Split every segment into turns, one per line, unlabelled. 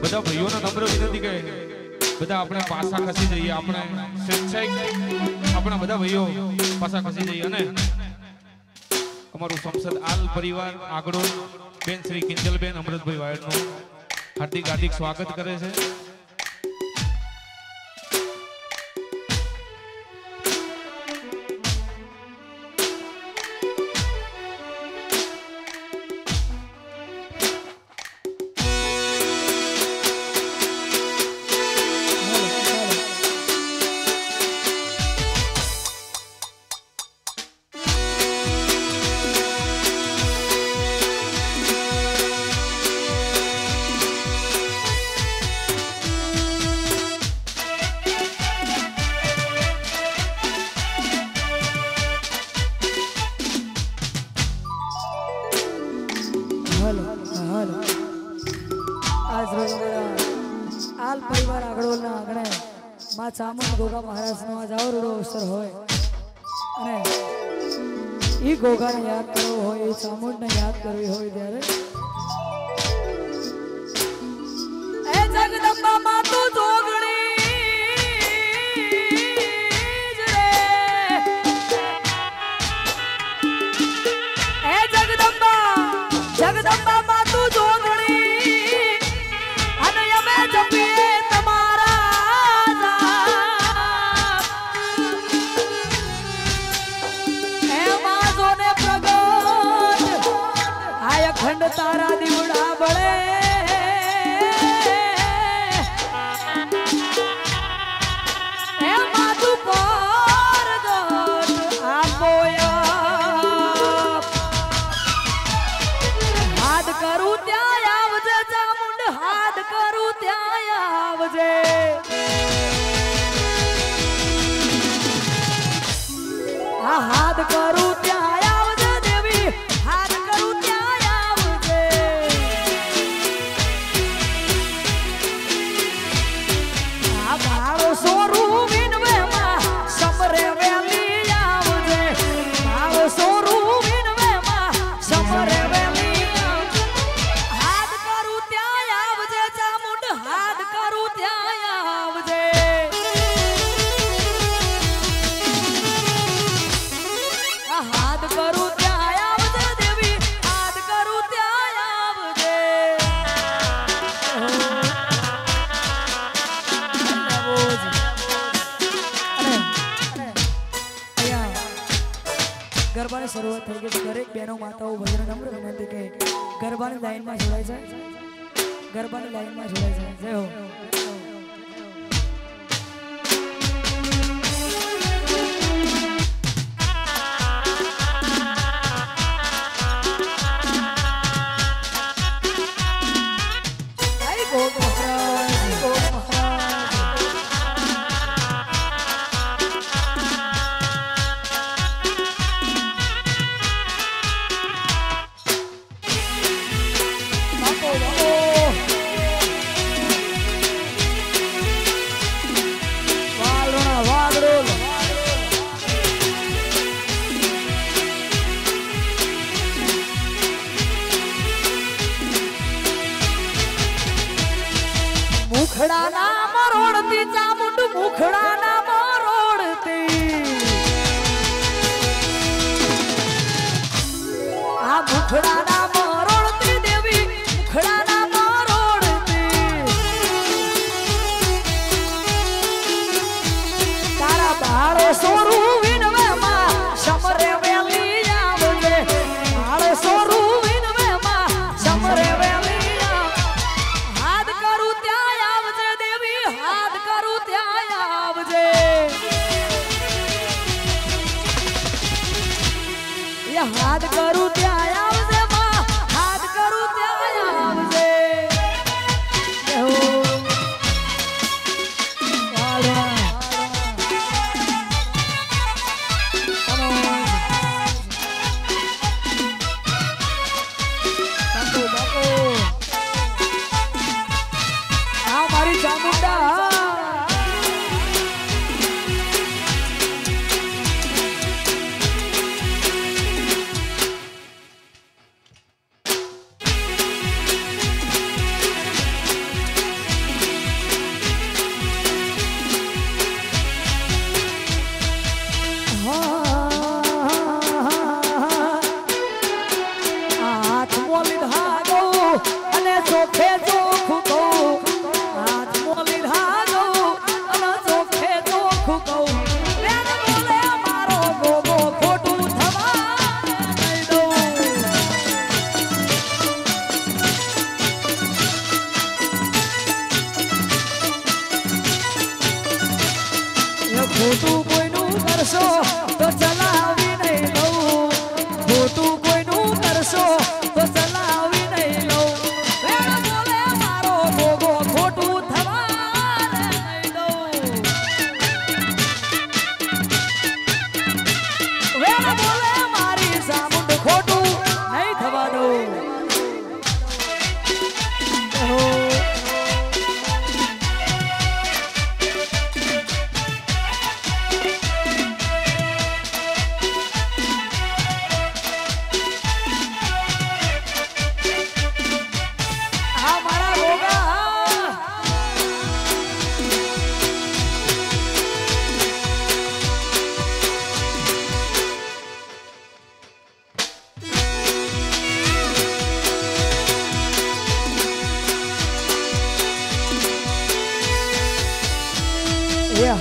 બધા ભાઈઓને નમ્ર વિનંતી કે બધા આપણે પાછા ખસી જઈએ, આપણે સ્વેચ્છાએ આપણા બધા ભાઈઓ પાછા ખસી જઈએ અને અમારું સંસદ આલ પરિવાર આગળ બેન શ્રી કિંજલબેન અમૃતભાઈ વાયડનું હાર્દિક હાર્દિક સ્વાગત કરે છે.
આલ પરિવાર આગળના આંગણે માં ચામુંડ ગોગા મહારાજનો આજ આવરડો અવસર હોય અને એ ગોગાને યાદ કરવો હોય, એ ચામુંડને યાદ કરવી હોય ત્યારે ત્યાં આવજે આ હાથ કરું ત્યાં આવજે દેવી હાથ કરું ત્યાં આવજે આ બાળો સોરું વિનવે માં સમરે વેલી આવજે બાળો સોરું વિનવે માં સમરે વેલી હાથ કરું ત્યાં આવજે ચામુંડ હાથ કરું ત્યાં આવજે હાથ કરું ત્યાં આવજે દેવી હાથ કરું ત્યાં આવજે ગરબાની શરૂઆત થઈ ગઈ દરેક બહેનો માતાઓ ભજન નમ્ર વિનંતી કે ગરબાની લાઈનમાં જોડાય છે ગરબાની લાઈનમાં જોડાય છે જય હો મુખડાના મરોડતી ચામુંડ મુખડાના મરોડતી આ મુખડાના મરોડતી દેવી મુખડાના મરોડતી તારા બાળો સોરું વિનવે માં સમરે વેલી આવજે બાળો સોરું વિનવે માં સમરે વેલી હાથ કરું ત્યાં આવજે દેવી હાથ કરું ત્યાં આવજે એ હાથ કરું ત્યાં આવજે માં હાથ કરું ત્યાં આવજે મારી ચામુંડા હાથ મોલી ધાગો અને ચોખે ચોખ્ખું કહું હાથ મોલી ધાગો અને ચોખે ચોખ્ખું કહું બેન બોલે મારો ગોગો ખોટું થવા નહીં દઉં એ ખોટું કોઈનું કરશો તો ચલાવી નહીં દઉં ખોટું કોઈનું કરશો તો ચલાવી નહીં લઉં બેન બોલે મારો ગોગો ખોટું થવા નહીં દઉં બેન બોલે મારી ચામુંડ ખોટું નહીં થવા દઉં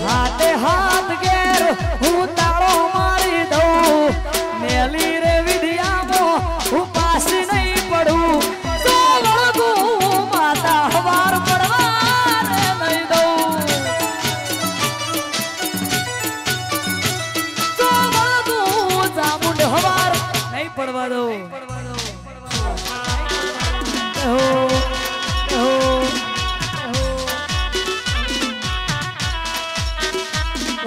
હાથે હાથ ઘેર હું તાળો મારી દઉં મેલી રે વિધિયામાં હું પાછી નહીં પડું તો વળગું માતા હવાર પડવા નહીં દઉં તો વળગું ચામુંડ હવાર નહીં પડવા દઉં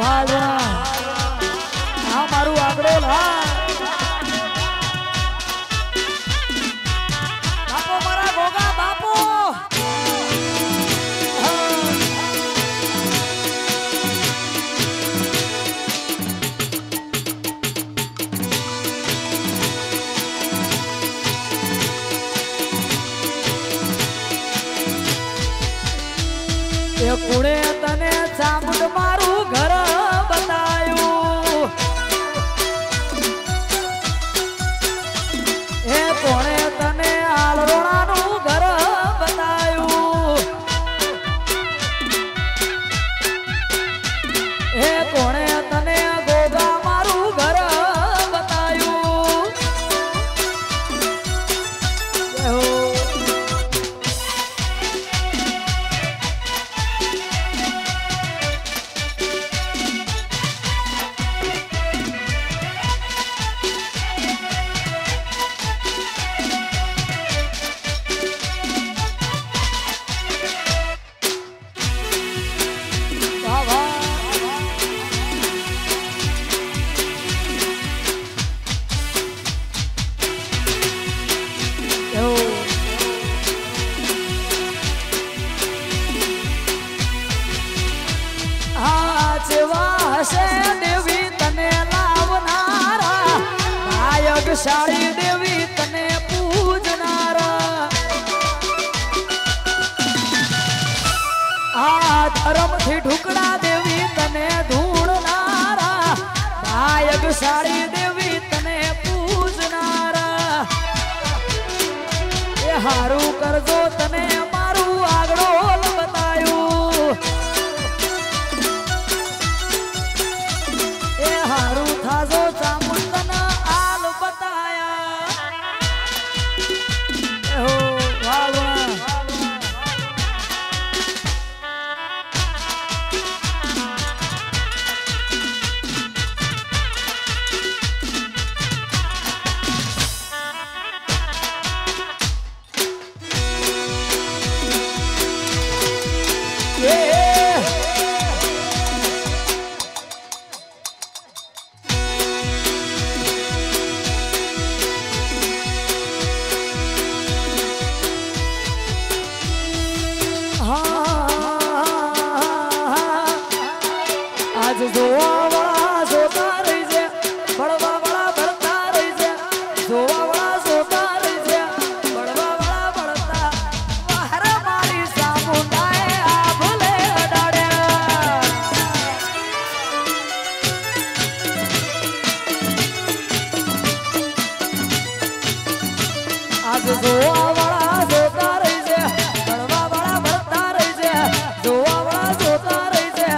વાલવા આ મારું આગળ હા બાપો મારા ગોગા બાપો એ કુડે તને ચામુંડ મારું ઘર બતાયું એ કોણે તને આલરોણાનું ઘર બતાયું એ કોણે તને ગોગા મારું ઘર બતાયું દેવી તને લાવનારા ભાયગશાળી દેવી તને પૂજનારા આ ધર્મથી ઢુકડા દેવી તને ધૂણનારા ભાયગશાળી દેવી તને પૂજનારા એ હારું કરજો તને મારું આગળ બતાયું હારું થાજો ચામુંડના આલ બતાયા હો વાલવા આજ જોવા જોતા રહી છે બળવા વાળા ભરતા રહી છે જોવા વાળા જોતા રહી છે બળવા વાળા ભરતા વાહર મારી ચામુંડાએ આ ભલે અડાડ્યા આજ જોવા વાળા જોતા રહી છે બળવા વાળા ભરતા રહી છે જોવા વાળા જોતા રહી છે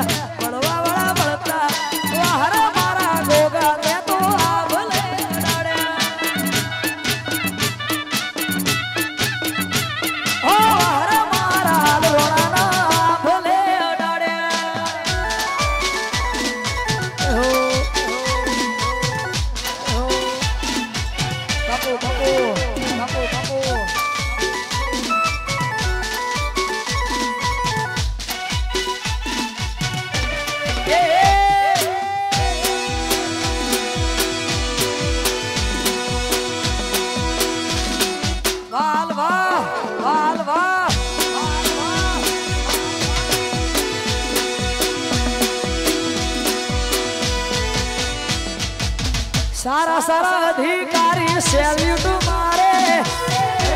सारा सारा अधिकारी सेल्यूट मारे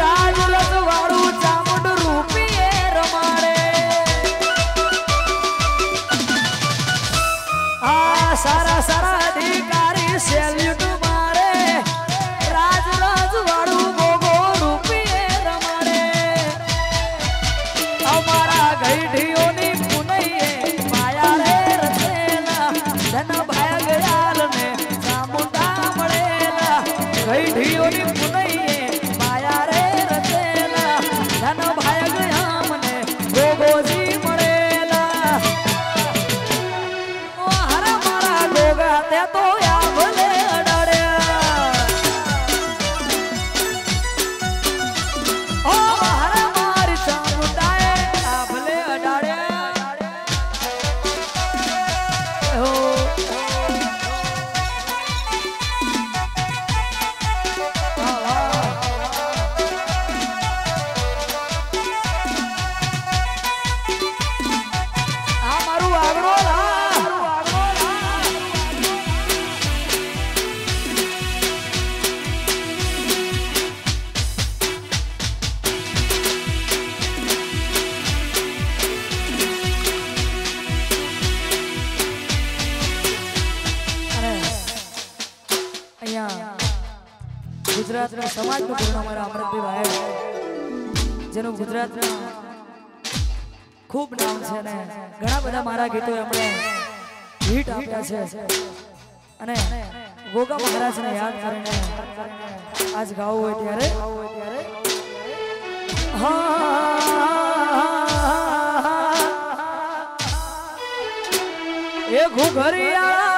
राज रजवाड़ू चामुंड रूपीए रमाड़े आ सारा सारा अधिकारी सेल्यूट मारे राज रजवाड़ू गोगो रूपीए रमाड़े हमारा गईढियोनी पुनैये माया रे रचेला धन भाग गयाल ने गईढियोनी ગુજરાતના સમાજનું પૂર્ણ અમારા અમૃતભાઈ ભાઈ જેનું ગુજરાતના ખૂબ નામ છે ને ઘણા બધા મારા ગીતો એમણે હિટ આપ્યા છે અને ગોગા મહારાજને યાદ કરીને આજ ગાવું હોય ત્યારે એ ઘુઘરિયા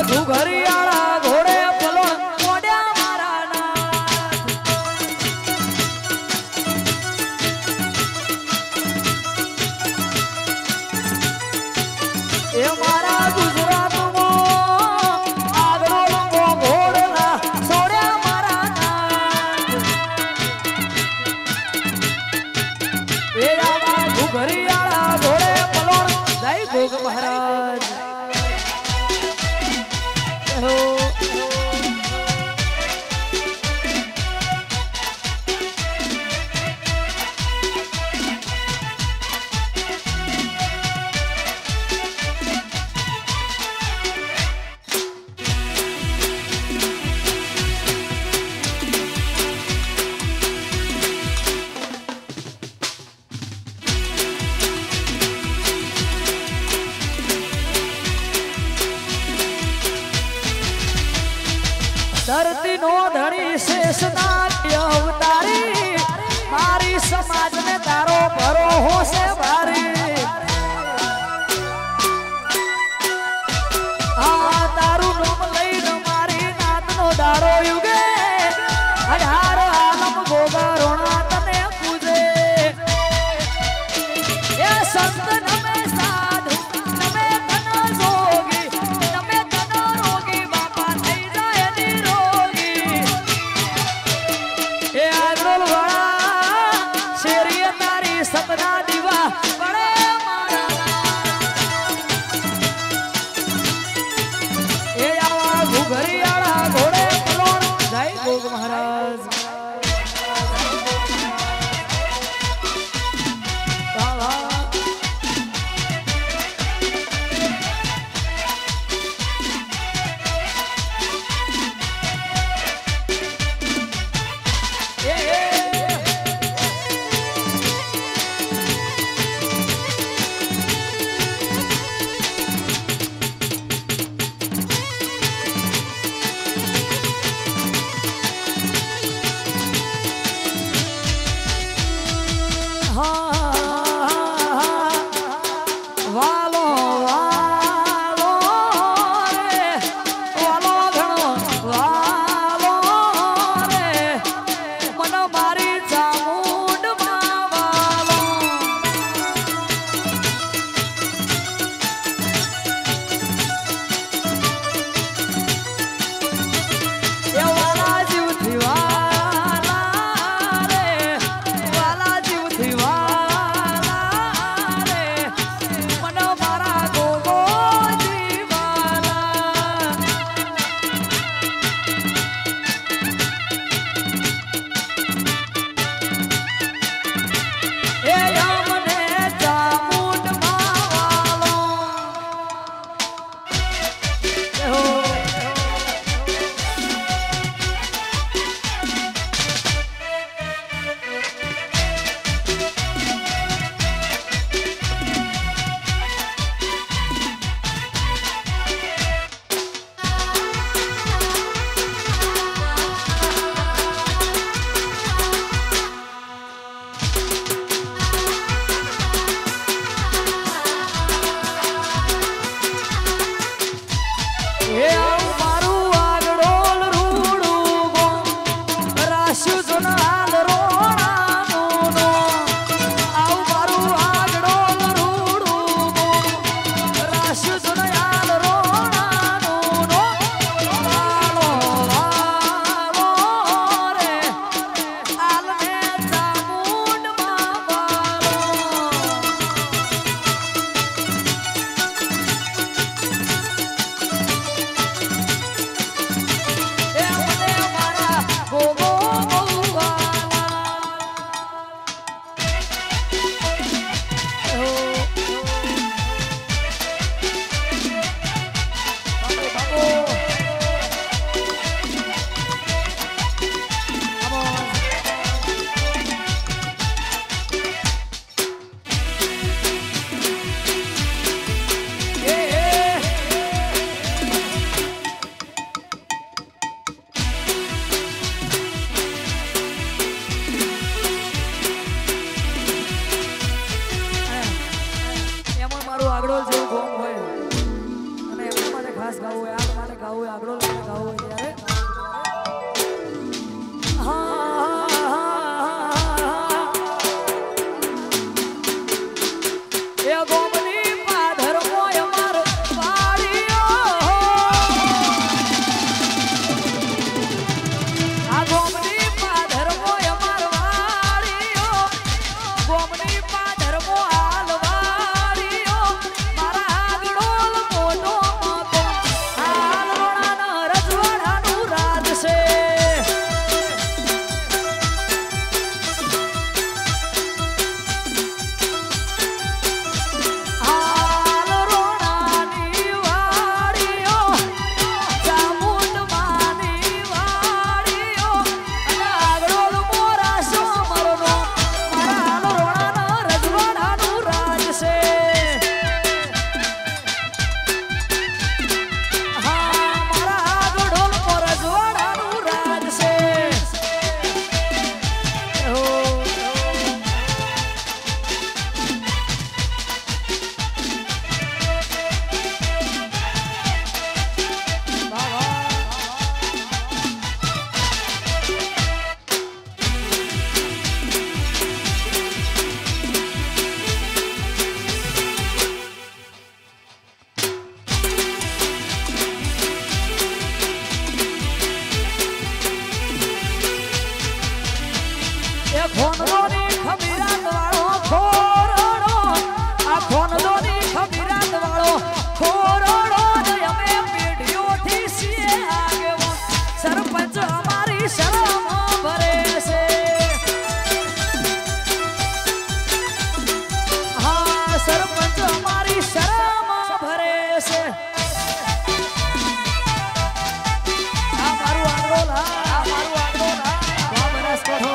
ઘુઘરિયાળા ઘોડે પલો મોડ્યા મારા નાથ એ મારા ગુજરાતમાં આગળો લંબો ઘોડલા સોડ્યા મારા નાથ એ આવા ઘુઘરિયાળા ઘોડે પલો જય ગોગ મહારાજ धरती नो धड़ी शेष नाट्य अवतारी मारी समाज में तारो भरो हो से भारी आ तारू नाम लईन मारी नात नो दारो युगे हजार आलम गोगा रोना तने पूजे ये संत नमे साधु नमे तन जोगी नमे तन रोगी बापा થઈ જાય सपना दीवा बड़े ए आवा घुघरियाळा घोड़े पलोण મારી શરમ ભરે છે હા સરપંચ મારી શરમ ભરે છે આ મારું આંગળો આ મારું આંગળો બનાસકાંઠો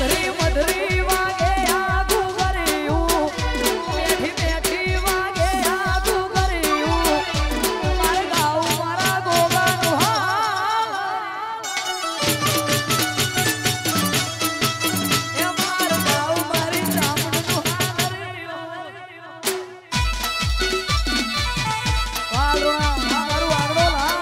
મધરી મધરી વાગે આખું કર્યું બેઠી બેઠી વાગે આખું કર્યું મારે ગાઉં મારા ગોગાનું એ મારે ગાઉં મારી ચામડનું વાળો મારું આગળો લા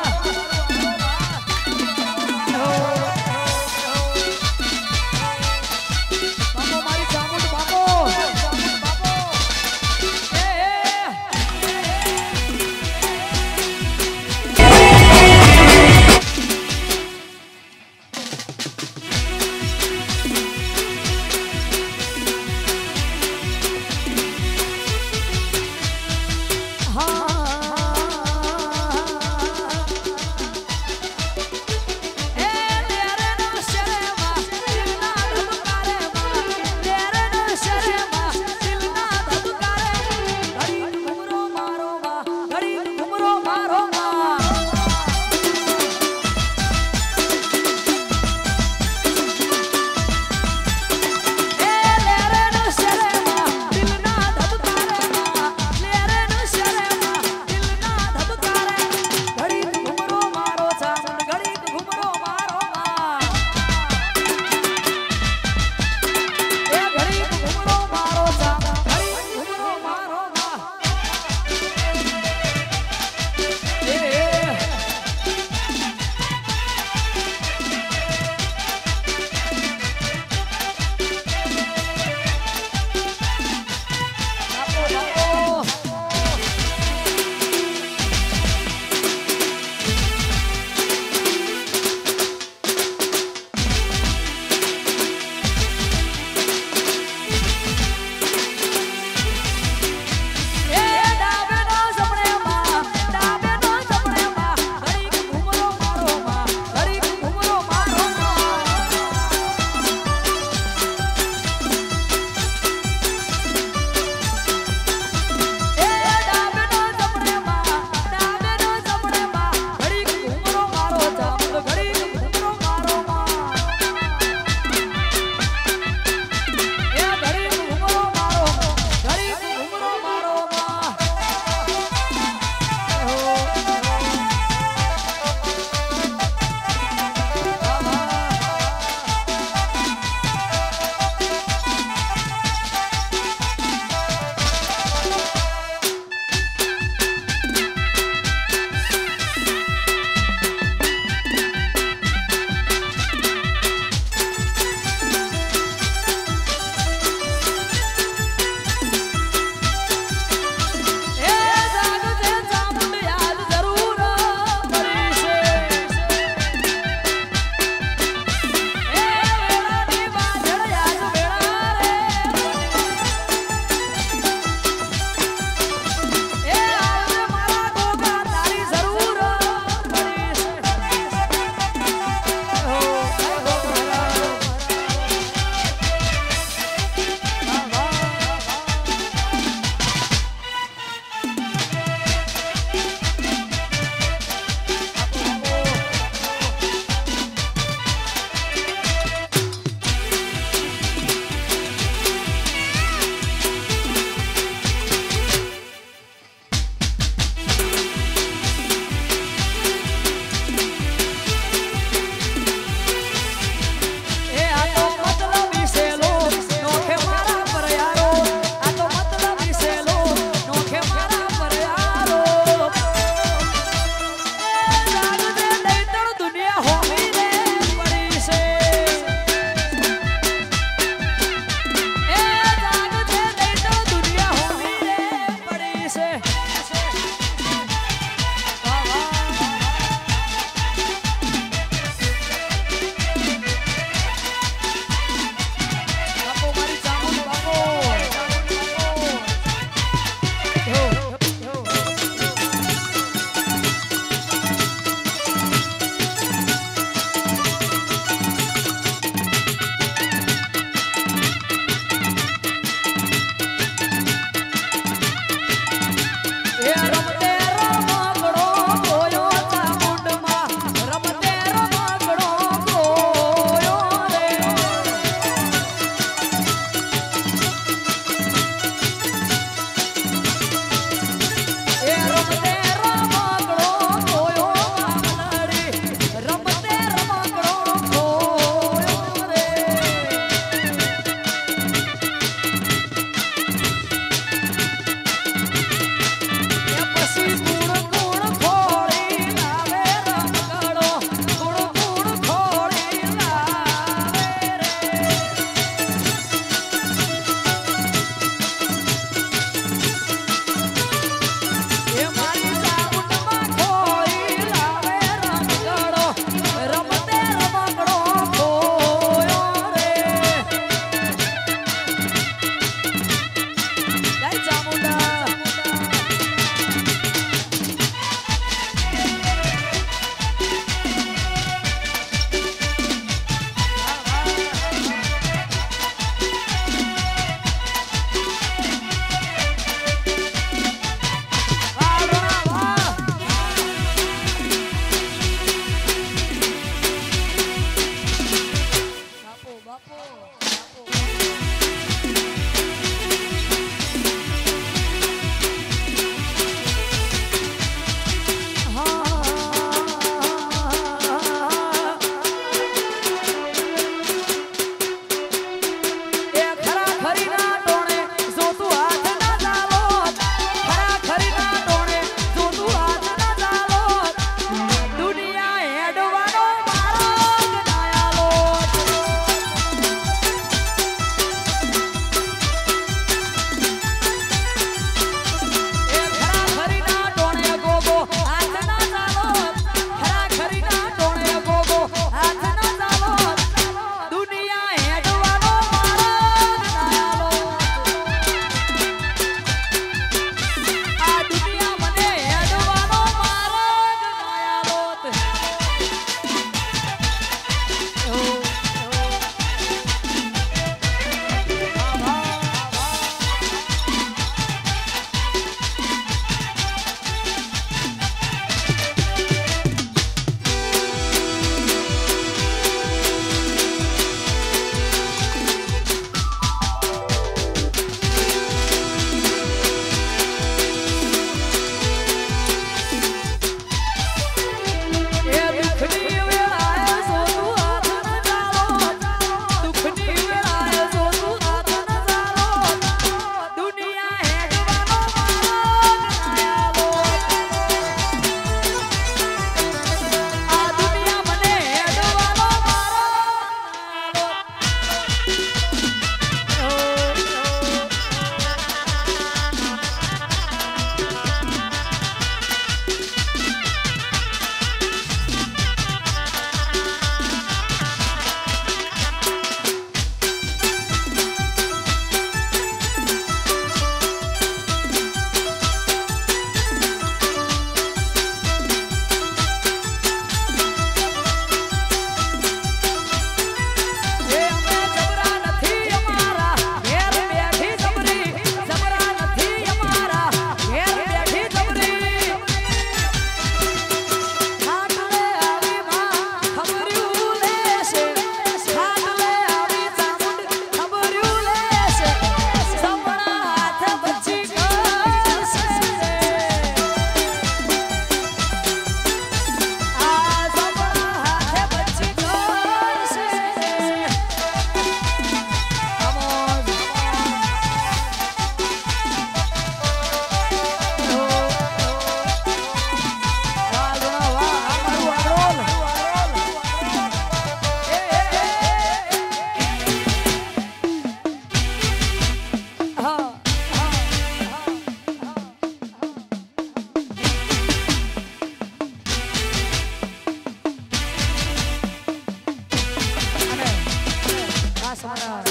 સારા